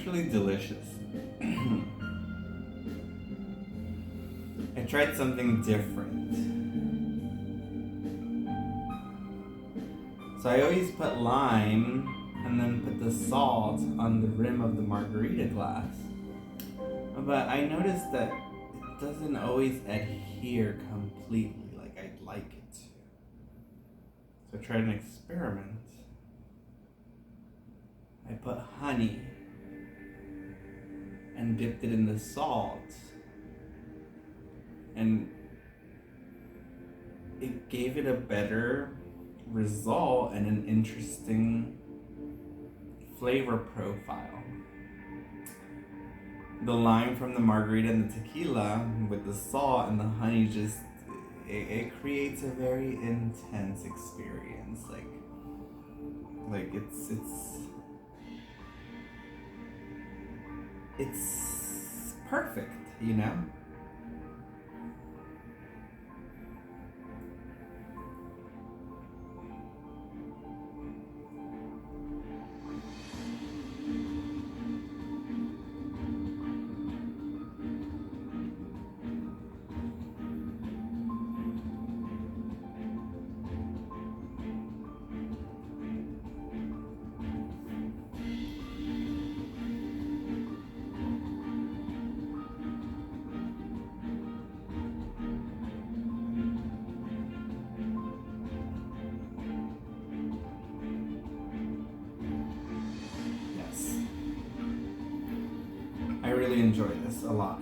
actually delicious. I tried something different. So I always put lime and then put the salt on the rim of the margarita glass. But I noticed that it doesn't always adhere completely like I'd like it to. So I tried an experiment. I put honey and dipped it in the salt. And it gave it a better result and an interesting flavor profile. The lime from the margarita and the tequila with the salt and the honey just it creates a very intense experience. Like it's perfect, you know? I really enjoy this a lot.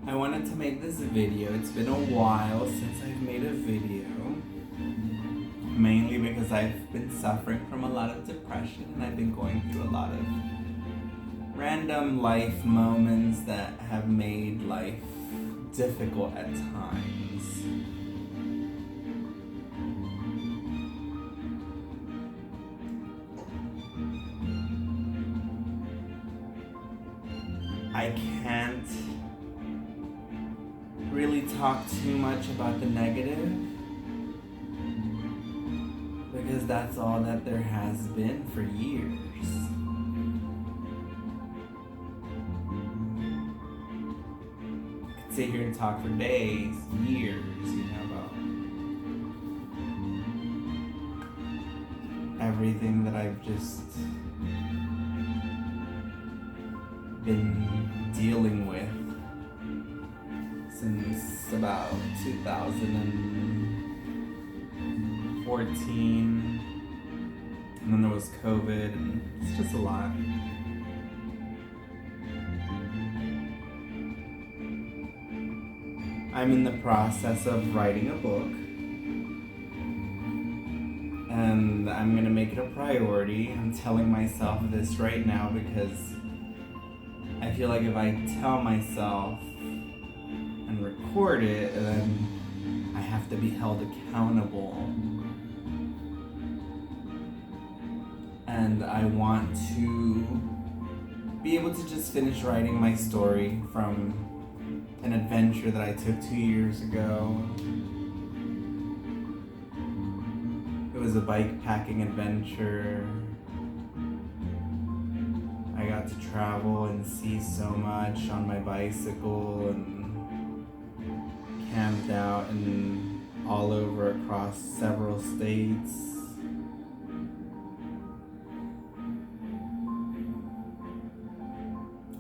I wanted to make this video. It's been a while since I've made a video. Mainly because I've been suffering from a lot of depression and I've been going through a lot of random life moments that have made life difficult at times. I can't really talk too much about the negative because that's all that there has been for years. I could sit here and talk for days, years, about everything that I've just been dealing with since about 2014, and then there was COVID, and it's just a lot. I'm in the process of writing a book, and I'm gonna make it a priority. I'm telling myself this right now because I feel like if I tell myself and record it, then I have to be held accountable. And I want to be able to just finish writing my story from an adventure that I took 2 years ago. It was a bike packing adventure. I got to travel and see so much on my bicycle and camped out and all over across several states.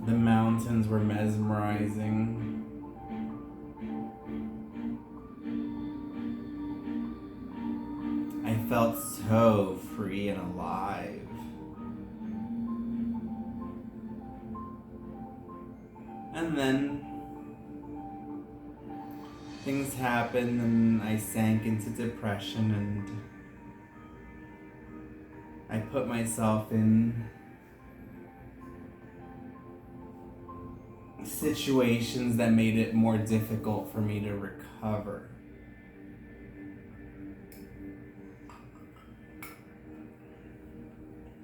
The mountains were mesmerizing. I felt so free and alive. And then things happened and I sank into depression and I put myself in situations that made it more difficult for me to recover.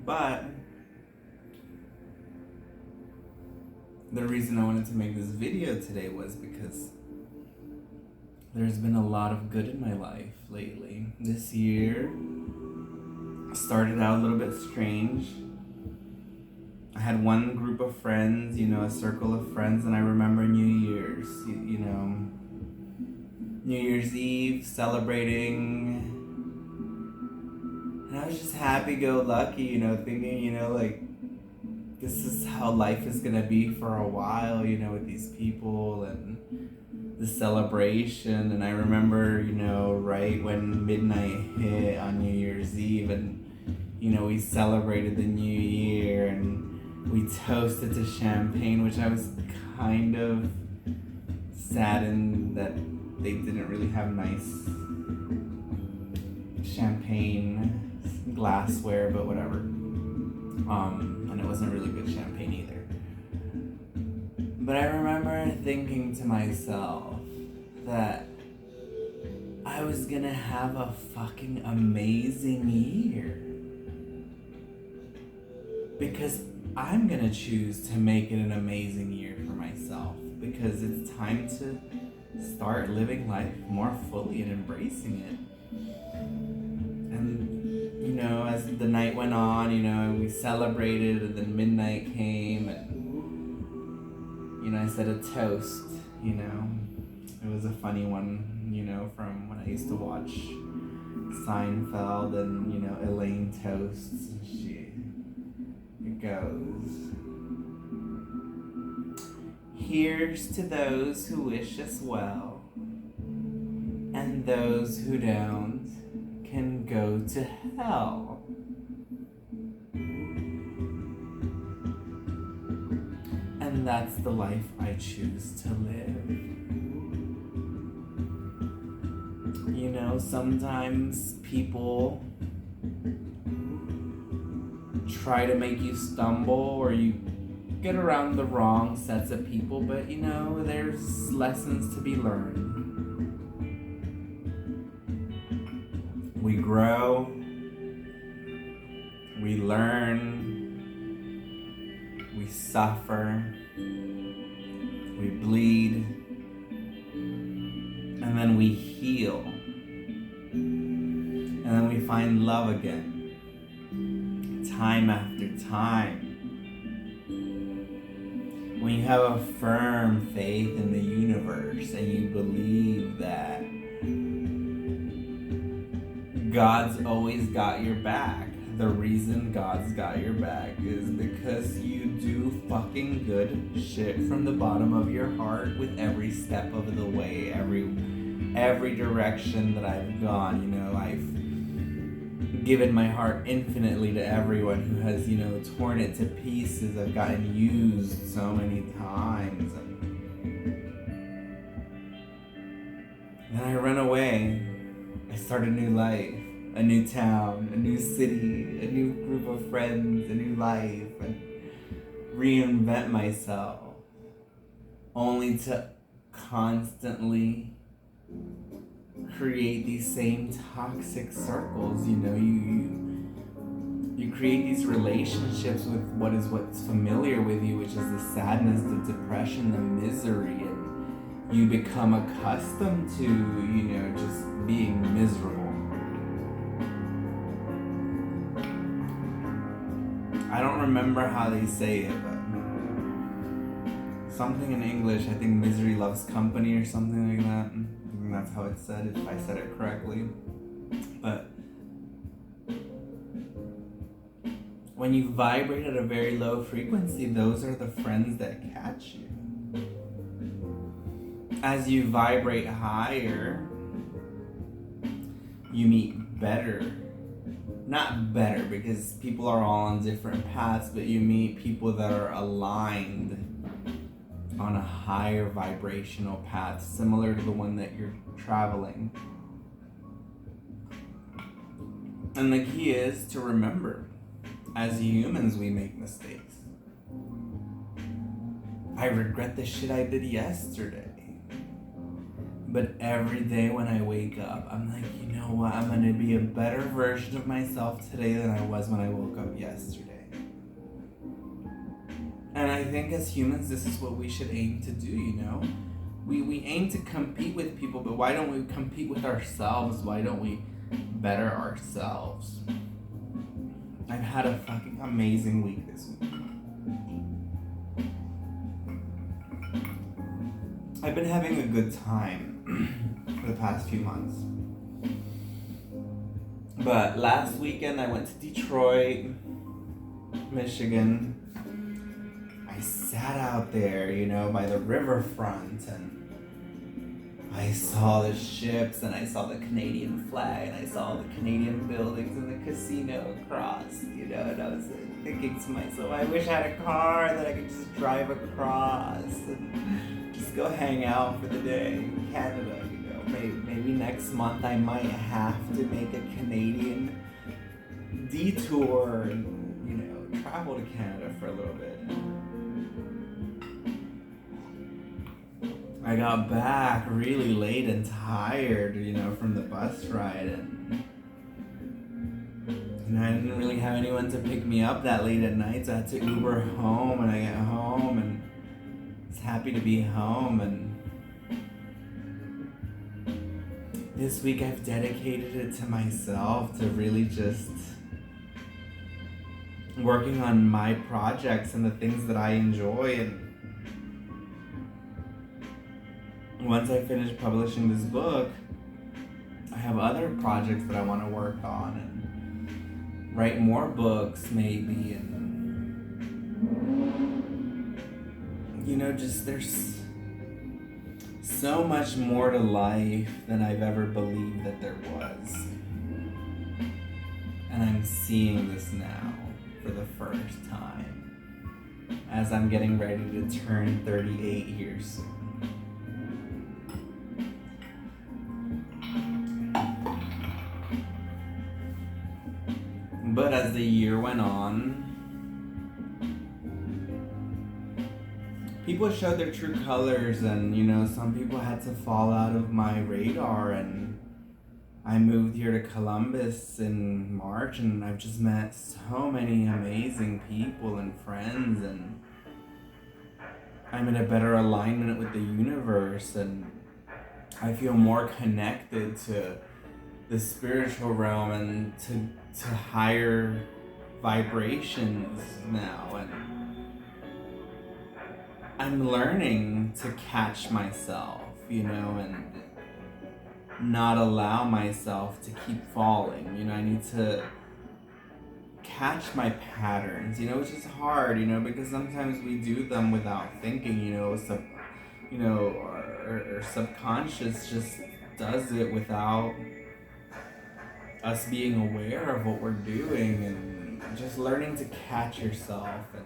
But the reason I wanted to make this video today was because there's been a lot of good in my life lately. This year started out a little bit strange. I had one group of friends, a circle of friends, and I remember New Year's, New Year's Eve, celebrating. And I was just happy-go-lucky, thinking, like, this is how life is gonna be for a while, with these people and the celebration. And I remember, right when midnight hit on New Year's Eve, and, we celebrated the new year, and we toasted to champagne, which I was kind of saddened that they didn't really have nice champagne glassware, but whatever. And it wasn't really good champagne either. But I remember thinking to myself that I was gonna have a fucking amazing year. Because I'm gonna choose to make it an amazing year for myself. Because it's time to start living life more fully and embracing it. And as the night went on, we celebrated, and then midnight came, and I said a toast, It was a funny one, from when I used to watch Seinfeld, and, Elaine toasts, and it goes, here's to those who wish us well, and those who don't can go to hell. And that's the life I choose to live. Sometimes people try to make you stumble, or you get around the wrong sets of people, but there's lessons to be learned. We grow, we learn, we suffer, we bleed, and then we heal. And then we find love again, time after time. When you have a firm faith in the universe and you believe that God's always got your back. The reason God's got your back is because you do fucking good shit from the bottom of your heart with every step of the way, every direction that I've gone. I've given my heart infinitely to everyone who has, torn it to pieces. I've gotten used so many times. And I run away. I start a new life, a new town, a new city, a new group of friends, a new life, and reinvent myself, only to constantly create these same toxic circles. You create these relationships with what's familiar with you, which is the sadness, the depression, the misery, and you become accustomed to, just being miserable. I don't remember how they say it, but something in English, I think misery loves company or something like that. I think that's how it's said, if I said it correctly. But when you vibrate at a very low frequency, those are the friends that catch you. As you vibrate higher, you meet better. Not better, because people are all on different paths, but you meet people that are aligned on a higher vibrational path, similar to the one that you're traveling. And the key is to remember, as humans, we make mistakes. I regret the shit I did yesterday. But every day when I wake up, I'm like, you know what? I'm gonna be a better version of myself today than I was when I woke up yesterday. And I think as humans, this is what we should aim to do, you know? We aim to compete with people, but why don't we compete with ourselves? Why don't we better ourselves? I've had a fucking amazing week this week. I've been having a good time for the past few months. But last weekend I went to Detroit, Michigan. I sat out there, you know, by the riverfront, and I saw the ships, and I saw the Canadian flag, and I saw the Canadian buildings and the casino across, you know, and I was thinking to myself, I wish I had a car that I could just drive across and just go hang out for the day in Canada, you know. Maybe next month I might have to make a Canadian detour and, you know, travel to Canada for a little bit. I got back really late and tired, you know, from the bus ride, and I didn't really have anyone to pick me up that late at night, so I had to Uber home, and I get home, and I was happy to be home, and this week I've dedicated it to myself, to really just working on my projects and the things that I enjoy, and once I finish publishing this book, I have other projects that I want to work on and write more books maybe, and you know, just there's so much more to life than I've ever believed that there was. And I'm seeing this now for the first time as I'm getting ready to turn 38 here soon. But as the year went on, people showed their true colors, and you know, some people had to fall out of my radar, and I moved here to Columbus in March, and I've just met so many amazing people and friends, and I'm in a better alignment with the universe, and I feel more connected to the spiritual realm and to higher vibrations now, and I'm learning to catch myself, you know, and not allow myself to keep falling. You know, I need to catch my patterns, you know, which is hard, you know, because sometimes we do them without thinking, you know, our subconscious just does it without us being aware of what we're doing, and just learning to catch yourself and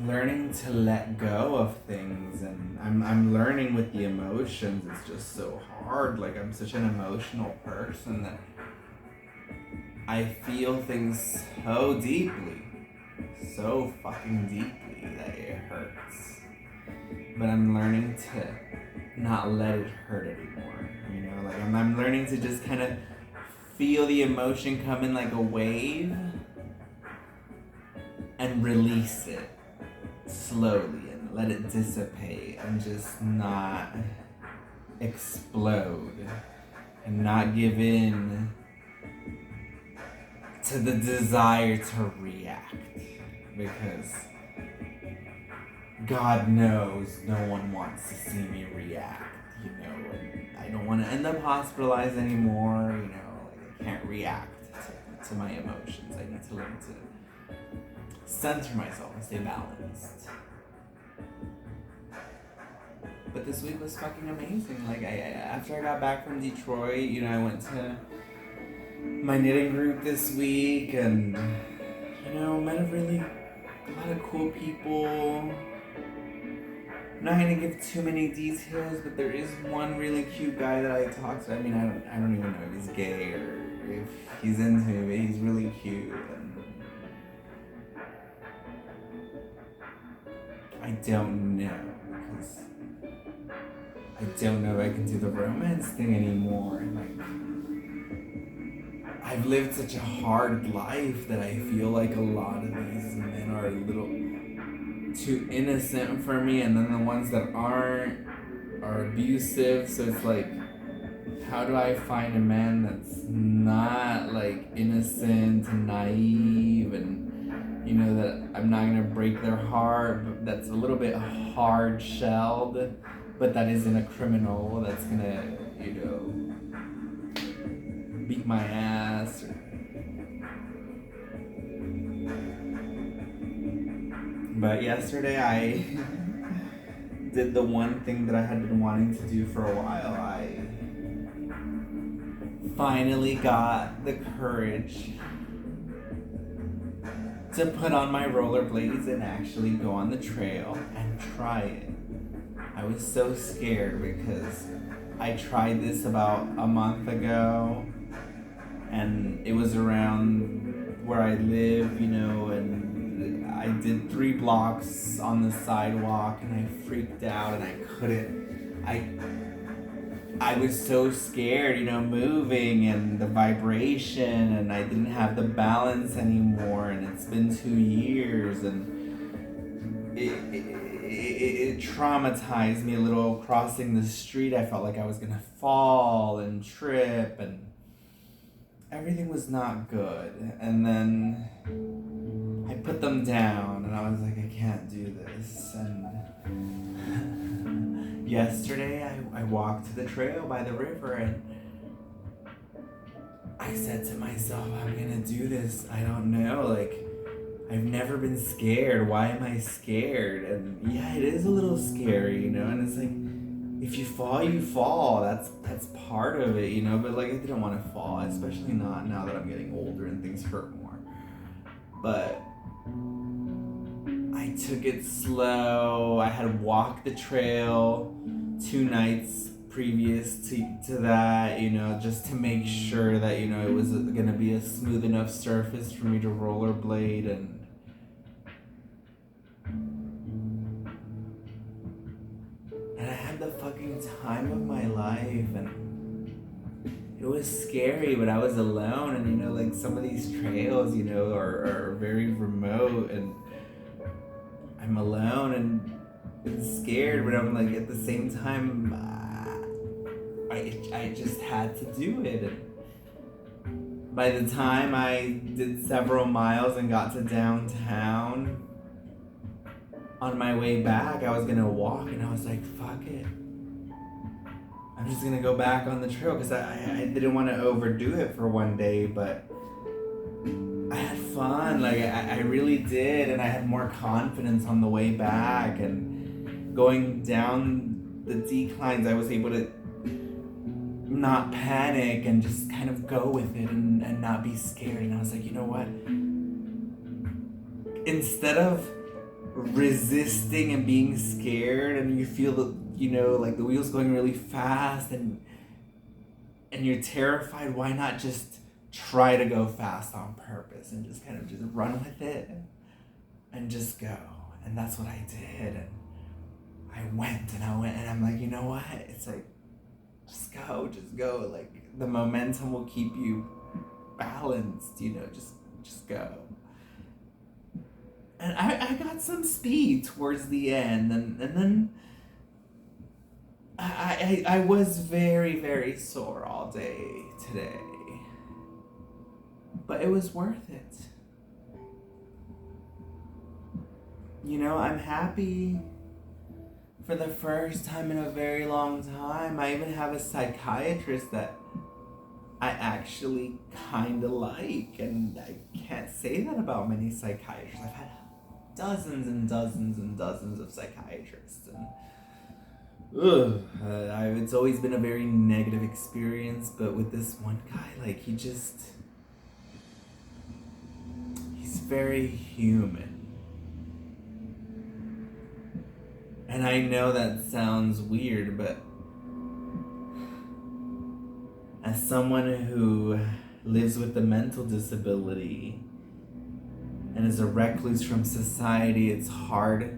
learning to let go of things. And I'm learning with the emotions. It's just so hard. Like, I'm such an emotional person that I feel things so deeply, so fucking deeply that it hurts. But I'm learning to not let it hurt anymore, you know, like I'm learning to just kind of feel the emotion come in like a wave and release it slowly and let it dissipate and just not explode and not give in to the desire to react, because God knows no one wants to see me react, you know, and I don't want to end up hospitalized anymore, you know, like I can't react to my emotions. I need to learn to center myself and stay balanced. But this week was fucking amazing. Like, after I got back from Detroit, you know, I went to my knitting group this week, and, you know, met a lot of cool people. I'm not gonna give too many details, but there is one really cute guy that I talked to. I mean, I don't even know if he's gay or if he's into me, but he's really cute. And don't know, because I don't know if I can do the romance thing anymore. Like, I've lived such a hard life that I feel like a lot of these men are a little too innocent for me, and then the ones that aren't are abusive. So it's like, how do I find a man that's not like innocent and naive, and that I'm not gonna break their heart, but that's a little bit hard shelled, but that isn't a criminal that's gonna beat my ass. But yesterday I did the one thing that I had been wanting to do for a while. I finally got the courage to put on my rollerblades and actually go on the trail and try it. I was so scared because I tried this about a month ago, and it was around where I live, and I did 3 blocks on the sidewalk, and I freaked out and I couldn't. I was so scared, moving, and the vibration, and I didn't have the balance anymore, and it's been 2 years, and it traumatized me a little. Crossing the street, I felt like I was gonna fall and trip, and everything was not good. And then I put them down, and I was like, I can't do this. And yesterday I walked to the trail by the river, and I said to myself, I'm gonna do this. I don't know, like, I've never been scared. Why am I scared? And yeah, it is a little scary, and it's like, if you fall, you fall. That's part of it, but like, I didn't want to fall, especially not now that I'm getting older and things hurt more. But I took it slow. I had walked the trail 2 nights previous to that, just to make sure that, it was going to be a smooth enough surface for me to rollerblade. And I had the fucking time of my life, and it was scary, but I was alone, and like, some of these trails, are very remote, and I'm alone and scared, but I'm like, at the same time, I just had to do it. And by the time I did several miles and got to downtown, on my way back, I was gonna walk, and I was like, fuck it. I'm just gonna go back on the trail, because I didn't want to overdo it for one day, but I had fun. Like, I really did, and I had more confidence on the way back, and going down the declines, I was able to not panic and just kind of go with it, and not be scared. And I was like, you know what? Instead of resisting and being scared, and you feel like the wheels going really fast, and you're terrified, why not just try to go fast on purpose and just kind of just run with it and just go? And that's what I did. And I went, and I'm like, you know what? It's like, just go. Like, the momentum will keep you balanced, just go. And I got some speed towards the end, and then I was very, very sore all day today. But it was worth it. I'm happy for the first time in a very long time. I even have a psychiatrist that I actually kind of like, and I can't say that about many psychiatrists. I've had dozens and dozens and dozens of psychiatrists, and it's always been a very negative experience. But with this one guy, like, he's very human. And I know that sounds weird, but as someone who lives with a mental disability and is a recluse from society, it's hard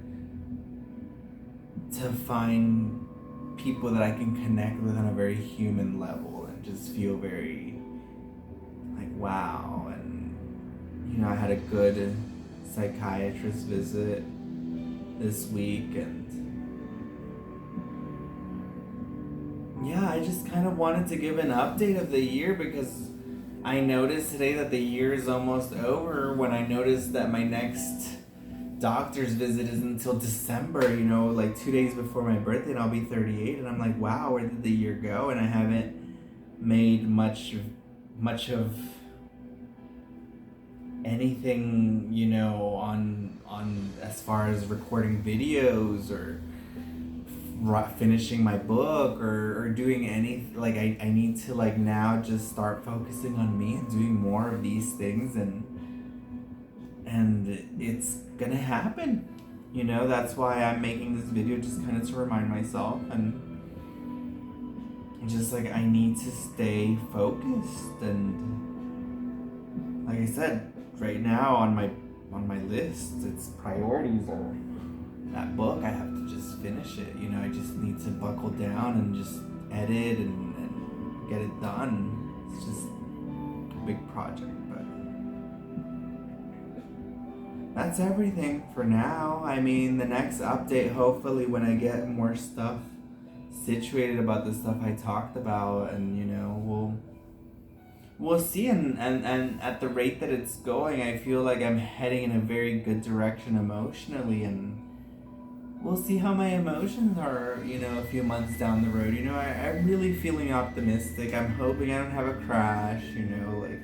to find people that I can connect with on a very human level and just feel very like wow. And I had a good psychiatrist visit this week, and yeah, I just kind of wanted to give an update of the year because I noticed today that the year is almost over when I noticed that my next doctor's visit is until December, like 2 days before my birthday, and I'll be 38, and I'm like, wow, where did the year go? And I haven't made much of anything, on as far as recording videos or finishing my book or doing anything. Like I need to like now just start focusing on me and doing more of these things, and it's gonna happen. That's why I'm making this video, just kind of to remind myself, and just like I need to stay focused. And like I said, right now on my list, it's priorities are that book. I have to just finish it. I just need to buckle down and just edit and get it done. It's just a big project, but that's everything for now. I mean, the next update, hopefully when I get more stuff situated about the stuff I talked about, and we'll see. And at the rate that it's going, I feel like I'm heading in a very good direction emotionally, and we'll see how my emotions are, a few months down the road. I'm really feeling optimistic. I'm hoping I don't have a crash, like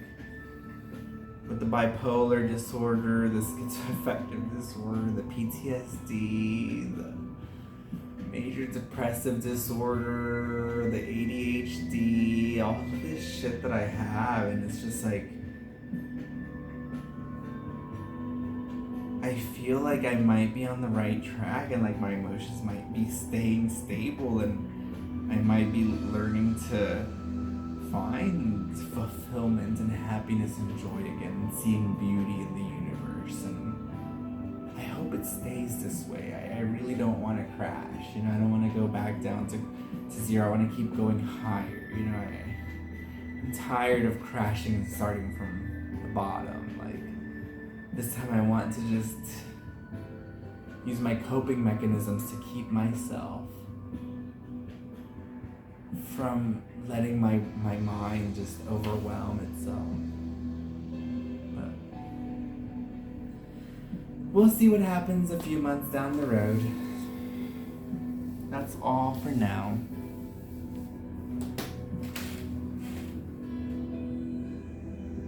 with the bipolar disorder, the schizoaffective disorder, the PTSD, the major depressive disorder, the ADHD, all of this shit that I have. And it's just like, I feel like I might be on the right track, and like my emotions might be staying stable, and I might be learning to find fulfillment and happiness and joy again, and seeing beauty in the universe. And I hope it stays this way. I really don't want to crash. I don't want to go back down to zero. I want to keep going higher. I'm tired of crashing and starting from the bottom. This time I want to just use my coping mechanisms to keep myself from letting my mind just overwhelm itself. But we'll see what happens a few months down the road. That's all for now.